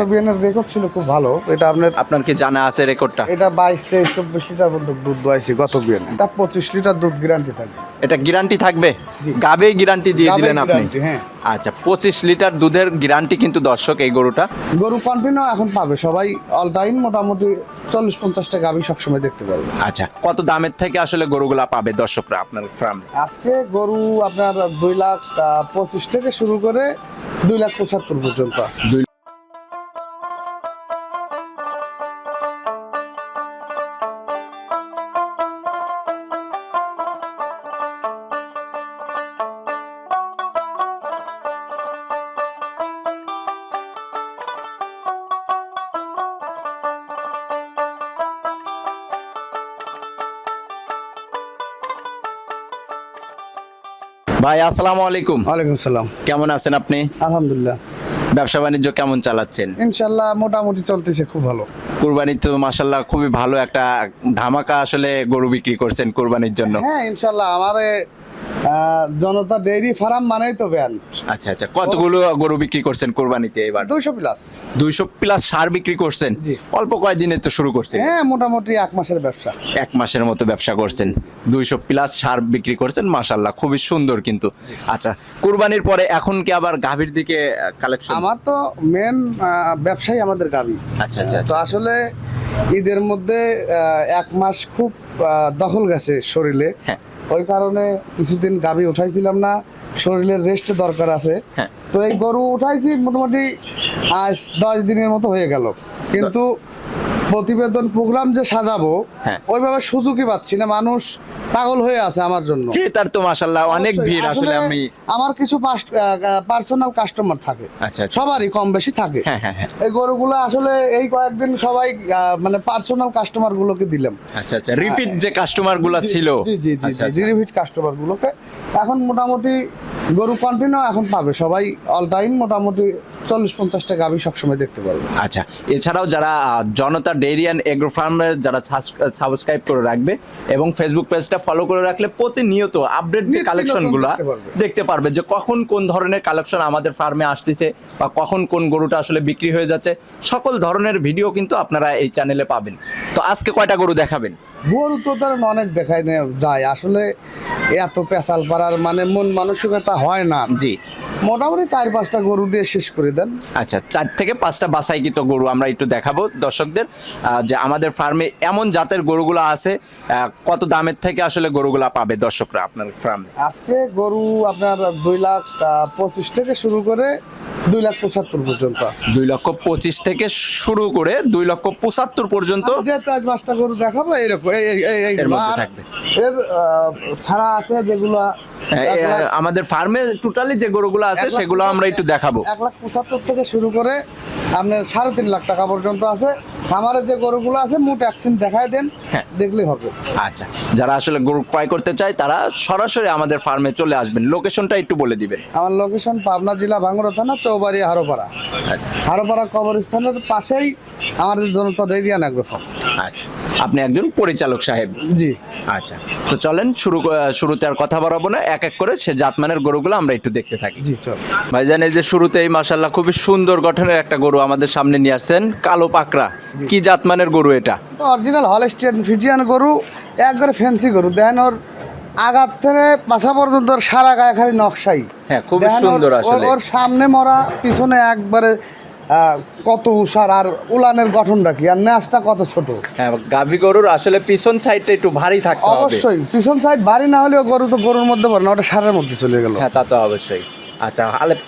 বিয়ানের record ছিল খুব ভালো। এটা আপনার কি জানা আছে রেকর্ডটা? এটা 22, 23, 24 লিটার পর্যন্ত দুধ দোয়াইছি গত বিয়ানে। এটা 25 লিটার দুধ গ্যারান্টি থাকবে। এটা গ্যারান্টি থাকবে? গাবে গ্যারান্টি দিয়ে দিলেন আপনি? হ্যাঁ। আচ্ছা, 25 লিটার দুধের গ্যারান্টি কিন্তু দর্শক এই গরুটা। গরু কন্টিনিউ এখন পাবে সবাই, অল টাইম মোটামুটি 40-50টা গাভী সবসময় দেখতে পারবে। আচ্ছা, কত দামের থেকে আসলে গরুগুলা পাবে দর্শকরা আপনার ফার্মে? আজকে গরু আপনার 2,25,000 থেকে শুরু করে 2,75,000 পর্যন্ত আছে। ভাই আসসালামু আলাইকুম। ওয়ালাইকুম সালাম। কেমন আছেন আপনি? আলহামদুলিল্লাহ, ব্যবসা বাণিজ্য কেমন চালাচ্ছেন? ইনশাল্লাহ মোটামুটি চলতেছে খুব ভালো। কুরবানি তো মাশাআল্লাহ খুবই ভালো একটা ধামাকা আসলে গরু বিক্রি করছেন কুরবানির জন্য। হ্যাঁ ইনশাল্লাহ, আমারে জনতা ডেইরি ফার্ম মানেই তো ব্যান্ড। আচ্ছা আচ্ছা, কতগুলো গরু বিক্রি করছেন কুরবানিতে এবার? 200 প্লাস। 200 প্লাস সার বিক্রি করছেন? জি। অল্প কয়েকদিনে তো শুরু করছেন? হ্যাঁ মোটামুটি 1 মাসের ব্যবসা। 1 মাসের মতো ব্যবসা করছেন, 200 প্লাস সার বিক্রি করছেন, মাশাআল্লাহ খুবই সুন্দর কিন্তু। আচ্ছা, কুরবানির পরে এখন কি আবার গাভীর দিকে কালেকশন? আমার তো মেন ব্যবসায়ী আমাদের গাভী। আচ্ছা আচ্ছা তো আসলে ঈদের মধ্যে 1 মাস খুব দখল গেছে শরীরে। হ্যাঁ। ওই কারণে কিছুদিন গাভী উঠাইছিলাম না, শরীরের রেস্ট দরকার আছে। হ্যাঁ। তো এই গরু উঠাইছি মোটামুটি আজ 10 দিনের মতো হয়ে গেল, কিন্তু প্রতিবেদন প্রোগ্রাম যে সাজাবো হ্যাঁ। ওইভাবে সুযোগই পাচ্ছি না। মানুষ পাগল হয়ে আছে আমার জন্য। ক্রেতার তো মাশাআল্লাহ অনেক ভিড় আসলে। আমি আমার কিছু পার্সোনাল কাস্টমার থাকে, আচ্ছা আচ্ছা। সবারই কম বেশি থাকে। হ্যাঁ হ্যাঁ হ্যাঁ। এই গরুগুলো আসলে এই কয়েকদিন সবাই মানে পার্সোনাল কাস্টমার গুলোকে দিলাম। আচ্ছা আচ্ছা, রিপিট যে কাস্টমার গুলা ছিল। জি জি জি আচ্ছা, জি, আচ্ছা। রিপিট কাস্টমার গুলোকে এখন মোটামুটি গরু কন্টিনিউ এখন পাবে সবাই, অল টাইম মোটামুটি 40-50টা গাভী সবসময় দেখতে পারবে। আচ্ছা, এছাড়াও যারা জনতা ডেইরি অ্যান্ড এগ্রো ফার্মের যারা সাবস্ক্রাইব করে রাখবে এবং ফেসবুক পেজটা ফলো করে রাখলে প্রতিনিয়ত আপডেট যে নিত্য কালেকশন গুলা নতুন দেখতে পারবে। দেখতে পারবে, যে কখন কোন ধরনের কালেকশন আমাদের ফার্মে আসতেছে বা কখন কোন গরুটা আসলে বিক্রি হয়ে যাচ্ছে, সকল ধরনের ভিডিও কিন্তু আপনারা এই চ্যানেলে পাবেন। তো আজকে কয়টা গরু দেখাবেন? গরু তো ধরেন অনেক দেখায় যায়, আসলে এত পেঁচাল পাড়ার মানে মন মানসিকতা হয় না। জি। মোটামুটি 4-5টা গরু দিয়ে শেষ করে দেন। আচ্ছা, 4 থেকে 5টা বাছাইকৃত গরু আমরা একটু দেখাবো দর্শকদের, যে আমাদের ফার্মে এমন জাতের গরুগুলো আছে, কত দামের থেকে আসলে গরুগুলা পাবে দর্শকরা আপনার ফার্মে? আজকে গরু আপনার 2,25,000 থেকে শুরু করে 2,75,000 পর্যন্ত আছে। 2,25,000 থেকে শুরু করে 2,75,000 পর্যন্ত যে 4-5টা গরু দেখাবো এরকম এর মধ্যে থাকবে। এর ছাড়া আছে যেগুলো আমাদের ফার্মে টোটালি যে গরুগুলো আছে সেগুলো আমরা একটু দেখাবো। 1,75,000 থেকে শুরু করে আপনার 3.5 লাখ টাকা পর্যন্ত আছে। খামারের যে গরুগুলো আছে মোট ভ্যাকসিন দেখায় দেন, হ্যাঁ। দেখলেই হবে। আচ্ছা, যারা আসলে গরু ক্রয় করতে চায় তারা সরাসরি আমাদের ফার্মে চলে আসবেন। লোকেশনটা একটু বলে দিবেন। আমার লোকেশন পাবনা জেলা ভাঙ্গুড়া থানা, চৌবাড়ি, হারোপাড়া। হারোপাড়া কবরস্থানের পাশেই আমাদের জনতা ডেইরি অ্যান্ড এগ্রো ফার্ম। আচ্ছা, আপনি একজন পরিচালক সাহেব? জি। আচ্ছা, তো চলেন শুরুতে আর কথা বাড়াবো না, এক এক করে সে জাতমানের গরুগুলো আমরা একটু দেখতে থাকি। জি চল ভাইজান, এই যে শুরুতেই মাশাআল্লাহ খুবই সুন্দর গঠনের একটা গরু আমাদের সামনে নিয়ে আসছেন, কালো পাকড়া। কি জাতমানের গরু এটা? অরিজিনাল হলস্টিয়ান ফ্রিজিয়ান গরু, একবারে ফ্যান্সি গরু। দেখেন ওর আগার থেকে পাছা পর্যন্ত ওর সারা গায়ে খালি নকশাই। হ্যাঁ, খুবই দেখেন সুন্দর আসলে। ওর সামনে মরা, পিছনে একবারে কত উষার, আর উলানের গঠনটা কি, আর ন্যাসটা কত ছোট। হ্যাঁ, গাভী গরুর আসলে পিছন সাইডটা একটু ভারী থাকতে হবে। অবশ্যই পিছন সাইড ভারী না হলেও গরু তো গরুর মধ্যে পড়ে না, ওটা সারের মধ্যে চলে গেল। হ্যাঁ, তা তো অবশ্যই। আচ্ছা,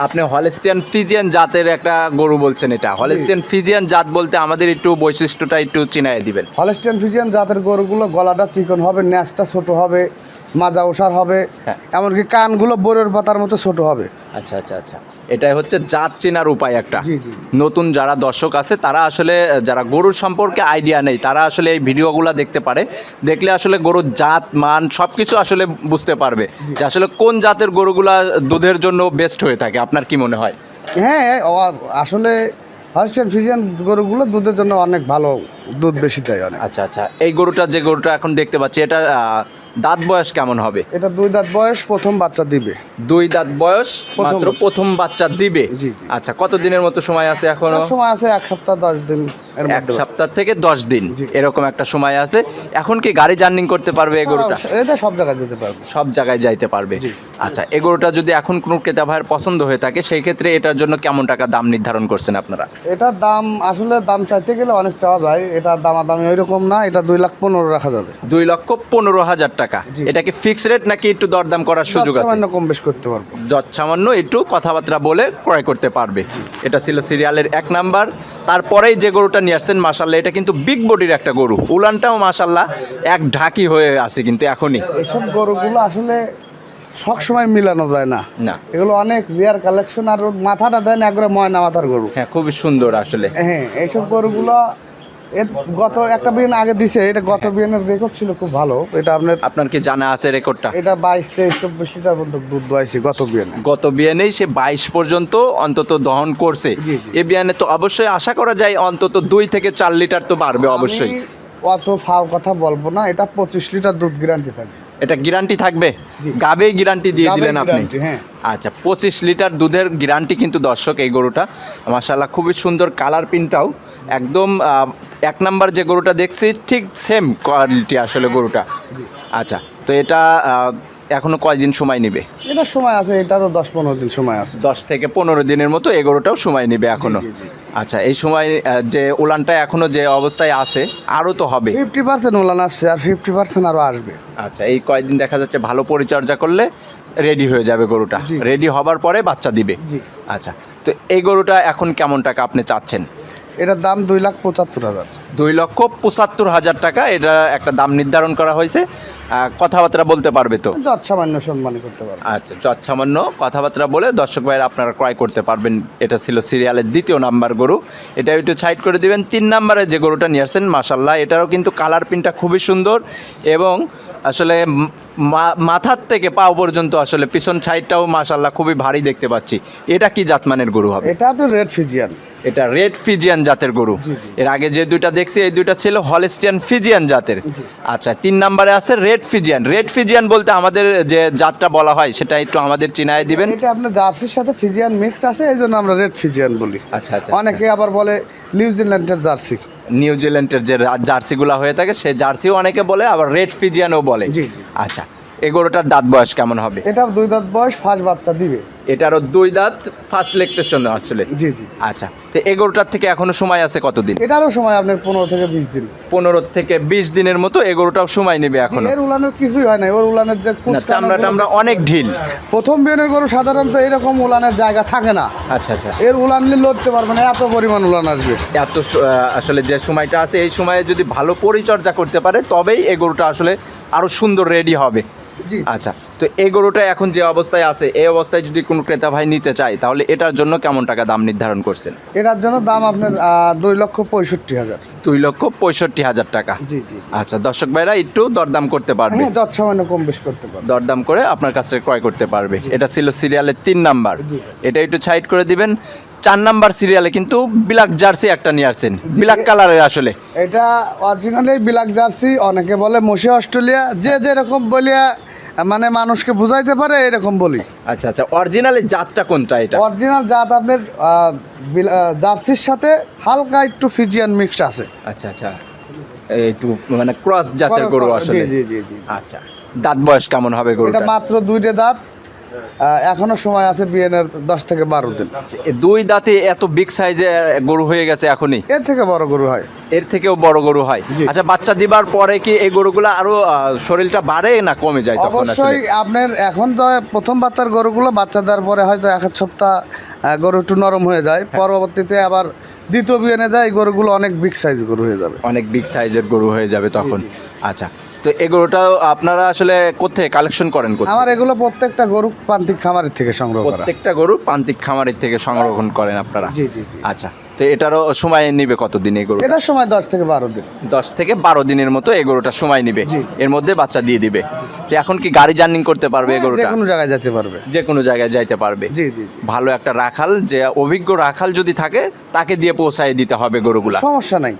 আপনি হলস্টিয়ান ফ্রিজিয়ান জাতের একটা গরু বলছেন, এটা হলস্টিয়ান ফ্রিজিয়ান জাত বলতে আমাদের একটু বৈশিষ্ট্যটা একটু চিনায় দিবেন। হলস্টিয়ান ফ্রিজিয়ান জাতের গরুগুলো গলাটা চিকন হবে, ন্যাসটা ছোট হবে, মাজা ওষার হবে, হ্যাঁ। এমনকি কানগুলো বরের পাতার মতো ছোট হবে। আচ্ছা আচ্ছা আচ্ছা, এটাই হচ্ছে জাত চেনার উপায় একটা। জি, জি। নতুন যারা দর্শক আছে তারা আসলে যারা গরুর সম্পর্কে আইডিয়া নেই তারা আসলে এই ভিডিওগুলো দেখতে পারে, দেখলে আসলে গরুর জাত মান সব কিছু আসলে বুঝতে পারবে যে আসলে কোন জাতের গরুগুলা দুধের জন্য বেস্ট হয়ে থাকে। আপনার কি মনে হয়? হ্যাঁ, আসলে হলস্টিয়ান ফ্রিজিয়ান গরুগুলো দুধের জন্য অনেক ভালো, দুধ বেশি দেয় অনেক। আচ্ছা আচ্ছা, এই গরুটা যে গরুটা এখন দেখতে পাচ্ছি এটা দাঁত বয়স কেমন হবে? এটা 2 দাঁত বয়স, প্রথম বাচ্চা দিবে। 2 দাঁত বয়স, প্রথম। মাত্র প্রথম বাচ্চা দিবে। জি, জি। আচ্ছা, কত দিনের মতো সময় আছে এখনো? সময় আছে 1 সপ্তাহ 10 দিন এর এক মধ্যে। সপ্তাহ থেকে 10 দিন, জি। এরকম একটা সময় আছে। এখন কি গাড়ি জার্নিং করতে পারবে এই গরুটা? এটা সব জায়গায় যেতে পারবে। সব জায়গায় যাইতে পারবে। জি। আচ্ছা, এই গরুটা যদি এখন কোনো ক্রেতা ভাইয়ের পছন্দ হয়ে থাকে, সেই ক্ষেত্রে এটার জন্য কেমন টাকা দাম নির্ধারণ করছেন আপনারা? এটার দাম আসলে দাম চাইতে গেলে অনেক চাওয়া যায়, এটা দামাদামি ওইরকম না, এটা 2,15,000 রাখা যাবে। 2,15,000 টাকা। জি। এটা কি ফিক্সড রেট নাকি একটু দরদাম করার সুযোগ আছে? সামান্য কম বেশ করতে পারবো। সামান্য একটু কথাবার্তা বলে ক্রয় করতে পারবে। এটা ছিল সিরিয়ালের 1 নাম্বার। তারপরেই যে গরুটা নিয়ে আসছেন, মাশাল্লাহ এটা কিন্তু বিগ বডির একটা গরু, উলানটাও মাশাল্লাহ এক ঢাকি হয়ে আছে কিন্তু এখনই। এসব গরুগুলো আসলে সব সময় মিলানো যায় না, না। এগুলো অনেক রেয়ার কালেকশন। আর ওর মাথাটা দেন একবারে ময়না মাথার গরু। হ্যাঁ, খুবই সুন্দর আসলে। হ্যাঁ, এইসব গরুগুলো এর গত একটা বিয়ান আগে দিছে, এটা গত বিয়ানের রেকর্ড ছিল খুব ভালো। এটা আপনার কি জানা আছে রেকর্ডটা? এটা 22, 23, 24 লিটার পর্যন্ত দুধ দোয়াইছে গত বিয়ানে। গত বিয়ানেই সে 22 পর্যন্ত অন্তত দহন করছে। জি, জি। এ বিয়ানে তো অবশ্যই আশা করা যায় অন্তত 2 থেকে 4 লিটার তো বাড়বে অবশ্যই। আমি অত ফাও কথা বলবো না, এটা 25 লিটার দুধ গ্যারান্টি থাকবে। এটা গ্যারান্টি থাকবে? জি। গাবে গ্যারান্টি দিয়ে গাবের দিলেন আপনি? guarantee, হ্যাঁ। আচ্ছা, 25 লিটার দুধের গ্যারান্টি কিন্তু দর্শক এই গরুটা। মাশাআল্লাহ খুবই সুন্দর, কালার প্রিন্টটাও একদম 1 নাম্বার যে গরুটা দেখছি ঠিক সেম কোয়ালিটি আসলে গরুটা। আচ্ছা, তো এটা এখনো কয়দিন সময় নেবে? এটার সময় আছে, এটারও 10-15 দিন সময় আছে। 10 থেকে 15 দিনের মতো এই গরুটাও সময় নেবে এখনো। জি, জি। আচ্ছা, এই সময় যে উলানটা এখনো যে অবস্থায় আছে আরও তো হবে। 50% উলান আসছে, আর 50% আরও আসবে। আচ্ছা, এই কয়েকদিন দেখা যাচ্ছে ভালো পরিচর্যা করলে রেডি হয়ে যাবে গরুটা। জি। রেডি হবার পরে বাচ্চা দিবে। জি। আচ্ছা, তো এই গরুটা এখন কেমন টাকা আপনি চাচ্ছেন? এটার দাম 2,75,000। 2,75,000 টাকা এটা একটা দাম নির্ধারণ করা হয়েছে। কথাবার্তা বলতে পারবে তো? যত সামান্য সম্মানই করতে পারবে। আচ্ছা, যৎসামান্য কথাবার্তা বলে দর্শক ভাইয়েরা আপনারা ক্রয় করতে পারবেন। এটা ছিল সিরিয়ালের 2 নাম্বার গরু। এটা একটু সাইড করে দিবেন। 3 নাম্বারে যে গরুটা নিয়ে আসছেন, মাশাল্লাহ এটারও কিন্তু কালার প্রিন্টটা খুবই সুন্দর এবং আসলে মাথার থেকে পাও পর্যন্ত আসলে পিছন সাইডটাও মাশাল্লাহ খুবই ভারী দেখতে পাচ্ছি। এটা কি জাতমানের গরু হবে? এটা আপনার রেড ফিজিয়ান। এটা রেড ফিজিয়ান জাতের গরু। এর আগে যে দুইটা দেখছি এই দুইটা ছিল হলস্টিয়ান ফিজিয়ান জাতের। আচ্ছা, 3 নাম্বারে আছে রেড ফিজিয়ান। রেড ফিজিয়ান বলতে আমাদের যে জাতটা বলা হয় সেটা একটু আমাদের চিনায় দিবেন। এটা আপনার জার্সির সাথে ফিজিয়ান মিক্স আছে, এই জন্য আমরা রেড ফিজিয়ান বলি। আচ্ছা, আচ্ছা। অনেকে আবার বলে নিউজিল্যান্ডের জার্সি। নিউজিল্যান্ডের যে জার্সিগুলো হয়ে থাকে সেই জার্সিও অনেকে বলে, আবার রেড ফিজিয়ানও বলে। জি, জি। আচ্ছা, এই গরুটার দাঁত বয়স কেমন হবে? এটা 2 দাঁত বয়স, ফার্স্ট বাচ্চা দিবে। এটারও 2 দাঁত, ফার্স্ট লেকটেশন আসলে। জি, জি। আচ্ছা, তো এই গরুটার থেকে এখনো সময় আছে কতদিন? এটারও সময় আপনার 15 থেকে 20 দিন। 15 থেকে 20 দিনের মতো এই গরুটাও সময় নেবে এখনো। এর উলানের কিছুই হয় না, ওর উলানের যে না, কুচকানো চামড়া গুলো- টামড়া অনেক ঢিল। প্রথম বিয়ানের গরু সাধারণত এরকম উলানের জায়গা থাকে না। আচ্ছা, আচ্ছা। এর উলান নিয়ে লড়তে পারবে না, এত পরিমাণ উলান আসবে। এত আসলে যে সময়টা আছে এই সময়ে যদি ভালো পরিচর্যা করতে পারে তবেই এই গরুটা আসলে আরও সুন্দর রেডি হবে। জি। আচ্ছা, তো এই গরুটা এখন যে অবস্থায় আছে এই অবস্থায় যদি কোনো ক্রেতা ভাই নিতে চায় তাহলে এটার জন্য কেমন টাকা দাম নির্ধারণ করছেন? এটার জন্য দাম আপনার 2,65,000। 2,65,000 টাকা। জি, জি। আচ্ছা, দর্শক ভাইরা একটু দরদাম করতে পারবে। হ্যাঁ, যত সামান্য কম বেশ করতে পারবে। দরদাম করে আপনার কাছে ক্রয় করতে পারবে। এটা ছিল সিরিয়ালের 3 নাম্বার। জি। এটা একটু সাইড করে দিবেন। 4 নাম্বার সিরিয়ালে কিন্তু ব্ল্যাক জার্সি একটা নিয়ে আসছেন, ব্ল্যাক কালারের আসলে। এটা অরিজিনালি ব্ল্যাক জার্সি, অনেকে বলে মশি অস্ট্রেলিয়া, যে যেরকম বলিয়া মানে মানুষকে বুঝাইতে পারে এরকম বলি। আচ্ছা, আচ্ছা, অরিজিনালি জাতটা কোনটা এটা? অরিজিনাল জাত আপনার জার্সির সাথে হালকা একটু ফিজিয়ান মিক্সড আছে। আচ্ছা, আচ্ছা, একটু মানে ক্রস জাতের গরু আসলে। জি, জি, জি। আচ্ছা, দাঁত বয়স কেমন হবে এটা গরুটা? মাত্র 2 দাঁত, এখনো সময় আছে বিয়েনের 10 থেকে 12 দিন। এই 2 দাঁতে এত বিগ সাইজের গরু হয়ে গেছে এখনই? এর থেকে বড় গরু হয়। এর থেকেও বড় গরু হয়? জি। আচ্ছা, বাচ্চা দিবার পরে কি এই গরুগুলো আরো শরীরটা বাড়ে না কমে যায় তখন আসলে? অবশ্যই আপনার এখন তো প্রথম বাচ্চার গরুগুলো বাচ্চা দেওয়ার পরে হয়তো 1 সপ্তাহ গরু একটু নরম হয়ে যায়, পরবর্তীতে আবার দ্বিতীয় বিয়ানে যায় এই গরুগুলো অনেক বিগ সাইজ গরু হয়ে যাবে। অনেক বিগ সাইজের গরু হয়ে যাবে তখন। আচ্ছা, তো এই গরুটাও আপনারা আসলে কোথায় কালেকশন করেন? আমার এগুলো প্রত্যেকটা গরু প্রান্তিক খামারের থেকে সংগ্রহ করা। প্রত্যেকটা গরু প্রান্তিক খামারের থেকে সংরক্ষণ করেন আপনারা? জি, জি, জি। আচ্ছা, তো এটারও সময় নিবে কতদিন এই গরু? এটার সময় 10 থেকে 12 দিন। 10 থেকে 12 দিনের মতো এই গরুটা সময় নিবে। জি। এর মধ্যে বাচ্চা দিয়ে দিবে। তো এখন কি গাড়ি জার্নিং করতে পারবে এই যে গরুটা? কোনো জায়গায় যেতে পারবে। যে কোনো জায়গায় যাইতে পারবে। জি, জি, জি। ভালো একটা রাখাল, যে অভিজ্ঞ রাখাল যদি থাকে তাকে দিয়ে পৌঁছায় দিতে হবে গরুগুলা। সমস্যা নাই।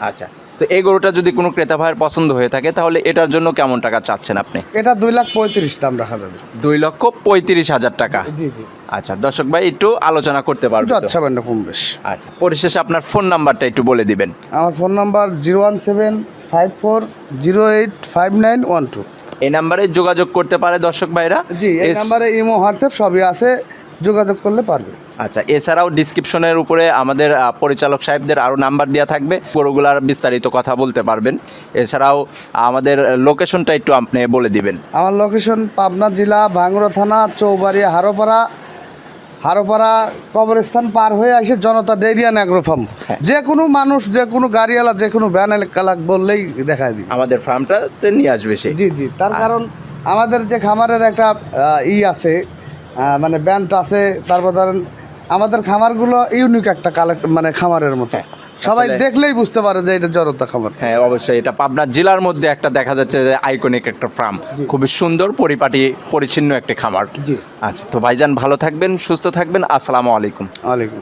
আচ্ছা, তো এই গরুটা যদি কোনো ক্রেতা ভাইয়ের পছন্দ হয়ে থাকে তাহলে এটার জন্য কেমন টাকা চাচ্ছেন আপনি? এটা 2,35,000 দাম রাখা যাবে। 2,35,000 টাকা। জি জি, আচ্ছা দর্শক ভাই একটু আলোচনা করতে পারবেন তো? আচ্ছা বেন কম বেশ। আচ্ছা পরিশেষে আপনার ফোন নাম্বারটা একটু বলে দিবেন। আমার ফোন নাম্বার 01754085912। এই নাম্বারে যোগাযোগ করতে পারে দর্শক ভাইরা। জি, এই নাম্বারে ইমো হোয়াটসঅ্যাপ সবই আছে, যোগাযোগ করলে পারবে। আচ্ছা এছাড়াও ডিসক্রিপশনের উপরে আমাদের পরিচালক সাহেবদের আরও নাম্বার দেওয়া থাকবে, গরুগুলার বিস্তারিত কথা বলতে পারবেন। এছাড়াও আমাদের লোকেশনটা একটু আপনি বলে দিবেন। আমার লোকেশন পাবনা জেলা ভাঙ্গুড়া থানা চৌবাড়িয়া হারোপাড়া কবরস্থান পার হয়ে আসে জনতা ডেইরি অ্যান্ড অ্যাগ্রো ফার্ম। হ্যাঁ। যে কোনো মানুষ, যে কোনো গাড়িওয়ালা, যে কোনো ভ্যান চালক বললেই দেখায় দিই। আমাদের ফার্মটাতে নিয়ে আসবে সে। জি জি, তার কারণ আমাদের যে খামারের একটা আছে, মানে ব্যান্ড আছে। তারপর ধরেন আমাদের খামারগুলো ইউনিক একটা কালেক্ট, মানে খামারের মতো। সবাই আসলে- দেখলেই বুঝতে পারে যে এটা জনতা খামার। হ্যাঁ অবশ্যই, এটা পাবনা জেলার মধ্যে একটা দেখা যাচ্ছে যে আইকনিক একটা ফার্ম, খুবই সুন্দর পরিপাটি পরিচ্ছন্ন একটা খামার। জি। আচ্ছা তো ভাইজান ভালো থাকবেন, সুস্থ থাকবেন, আসসালামু আলাইকুম। ওয়ালাইকুম।